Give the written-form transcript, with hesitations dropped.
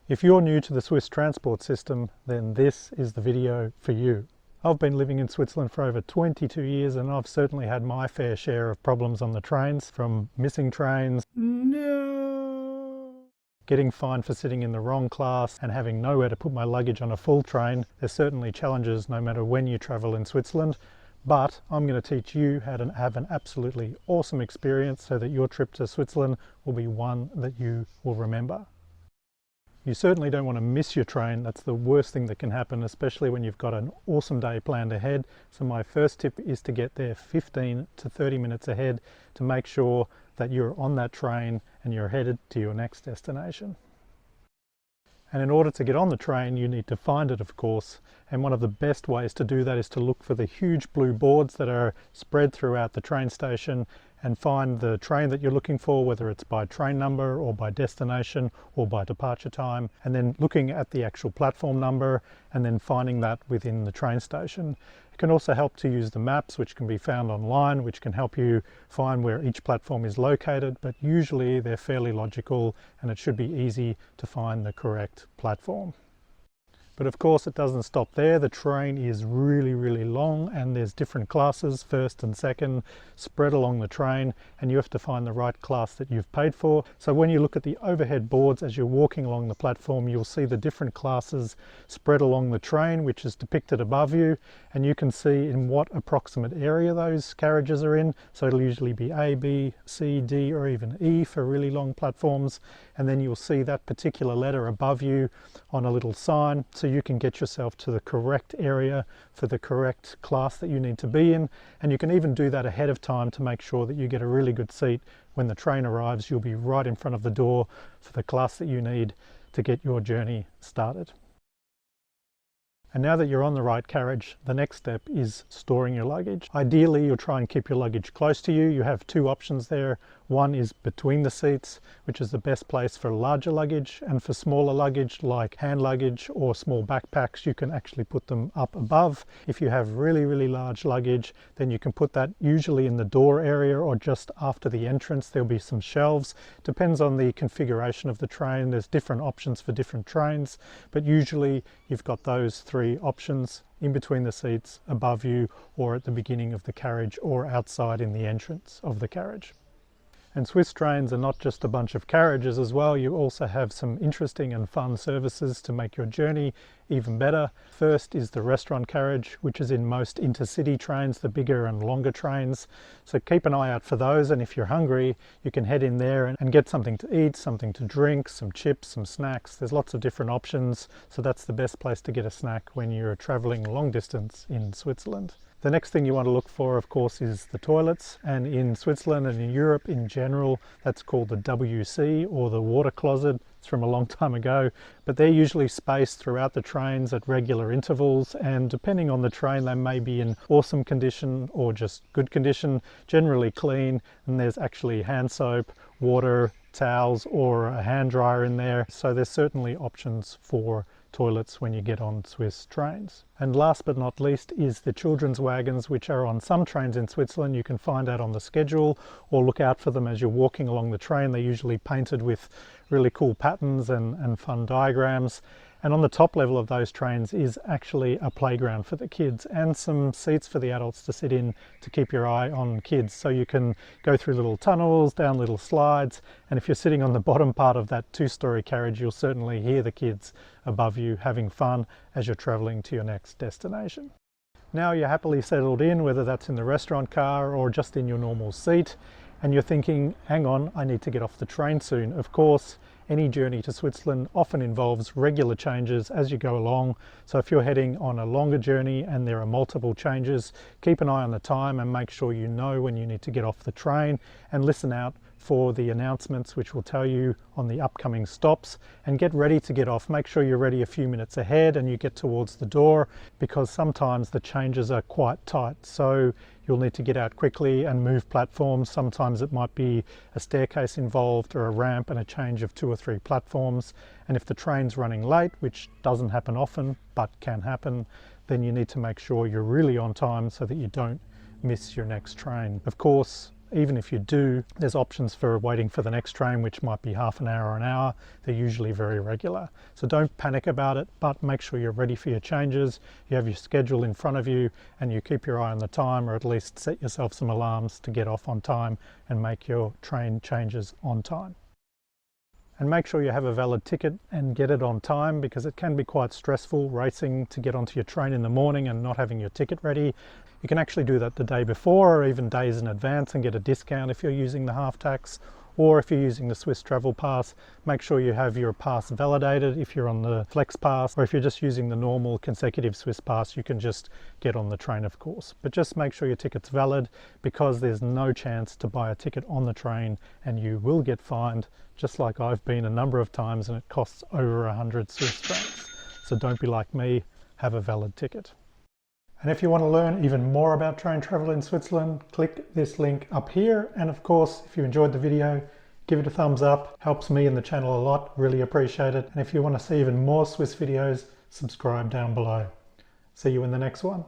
If you're new to the Swiss transport system, then this is the video for you. I've been living in Switzerland for over 22 years and I've certainly had my fair share of problems on the trains, from missing trains, getting fined for sitting in the wrong class and having nowhere to put my luggage on a full train. There's certainly challenges no matter when you travel in Switzerland, but I'm going to teach you how to have an absolutely awesome experience so that your trip to Switzerland will be one that you will remember. You certainly don't want to miss your train. That's the worst thing that can happen, especially when you've got an awesome day planned ahead. So my first tip is to get there 15 to 30 minutes ahead to make sure that you're on that train and you're headed to your next destination. And in order to get on the train, you need to find it, of course. And one of the best ways to do that is to look for the huge blue boards that are spread throughout the train station and find the train that you're looking for, whether it's by train number or by destination or by departure time, and then looking at the actual platform number and then finding that within the train station. It can also help to use the maps, which can be found online, which can help you find where each platform is located, but usually they're fairly logical and it should be easy to find the correct platform. But of course it doesn't stop there. The train is really long and there's different classes, first and second, spread along the train, and you have to find the right class that you've paid for. So when you look at the overhead boards as you're walking along the platform, you'll see the different classes spread along the train, which is depicted above you, and you can see in what approximate area those carriages are in. So it'll usually be A, B, C, D, or even E for really long platforms, and then you'll see that particular letter above you on a little sign, so you can get yourself to the correct area for the correct class that you need to be in. And you can even do that ahead of time to make sure that you get a really good seat. When the train arrives, you'll be right in front of the door for the class that you need to get your journey started. And now that you're on the right carriage, the next step is storing your luggage. Ideally, you'll try and keep your luggage close to you. You have two options there. One is between the seats, which is the best place for larger luggage, and for smaller luggage like hand luggage or small backpacks, you can actually put them up above. If you have really large luggage, then you can put that usually in the door area or just after the entrance. There'll be some shelves. Depends on the configuration of the train. There's different options for different trains, but usually you've got those three options: in between the seats, above you, or at the beginning of the carriage, or outside in the entrance of the carriage. And Swiss trains are not just a bunch of carriages as well. You also have some interesting and fun services to make your journey even better. First is the restaurant carriage, which is in most intercity trains, the bigger and longer trains. So keep an eye out for those, and if you're hungry, you can head in there and get something to eat, something to drink, some chips, some snacks. There's lots of different options, so that's the best place to get a snack when you're traveling long distance in Switzerland. The next thing you want to look for, of course, is the toilets, and in Switzerland and in Europe in general, that's called the WC, or the water closet. It's from a long time ago, but they're usually spaced throughout the trains at regular intervals, and depending on the train, they may be in awesome condition or just good condition, generally clean, and there's actually hand soap, water, towels, or a hand dryer in there. So there's certainly options for toilets when you get on Swiss trains. And last but not least is the children's wagons, which are on some trains in Switzerland. You can find out on the schedule or look out for them as you're walking along the train. They're usually painted with really cool patterns and fun diagrams. And on the top level of those trains is actually a playground for the kids and some seats for the adults to sit in to keep your eye on kids. So you can go through little tunnels, down little slides, and if you're sitting on the bottom part of that two-story carriage, you'll certainly hear the kids above you having fun as you're traveling to your next destination. Now you're happily settled in, whether that's in the restaurant car or just in your normal seat, and you're thinking, hang on, I need to get off the train soon. Of course, any journey to Switzerland often involves regular changes as you go along. So if you're heading on a longer journey and there are multiple changes, keep an eye on the time and make sure you know when you need to get off the train, and listen out for the announcements which will tell you on the upcoming stops, and get ready to get off. Make sure you're ready a few minutes ahead and you get towards the door, because sometimes the changes are quite tight. So you'll need to get out quickly and move platforms. Sometimes it might be a staircase involved or a ramp and a change of 2 or 3 platforms. And if the train's running late, which doesn't happen often but can happen, then you need to make sure you're really on time so that you don't miss your next train. Of course, even if you do, there's options for waiting for the next train, which might be half an hour or an hour. They're usually very regular. So don't panic about it, but make sure you're ready for your changes. You have your schedule in front of you and you keep your eye on the time, or at least set yourself some alarms to get off on time and make your train changes on time. And make sure you have a valid ticket and get it on time, because it can be quite stressful racing to get onto your train in the morning and not having your ticket ready. You can actually do that the day before or even days in advance and get a discount if you're using the half tax, or if you're using the Swiss Travel Pass, make sure you have your pass validated if you're on the Flex Pass, or if you're just using the normal consecutive Swiss Pass, you can just get on the train, of course. But just make sure your ticket's valid, because there's no chance to buy a ticket on the train and you will get fined, just like I've been a number of times, and it costs over 100 Swiss francs. So don't be like me, have a valid ticket. And if you want to learn even more about train travel in Switzerland, click this link up here. And of course, if you enjoyed the video, give it a thumbs up. Helps me and the channel a lot, really appreciate it. And if you want to see even more Swiss videos, subscribe down below. See you in the next one.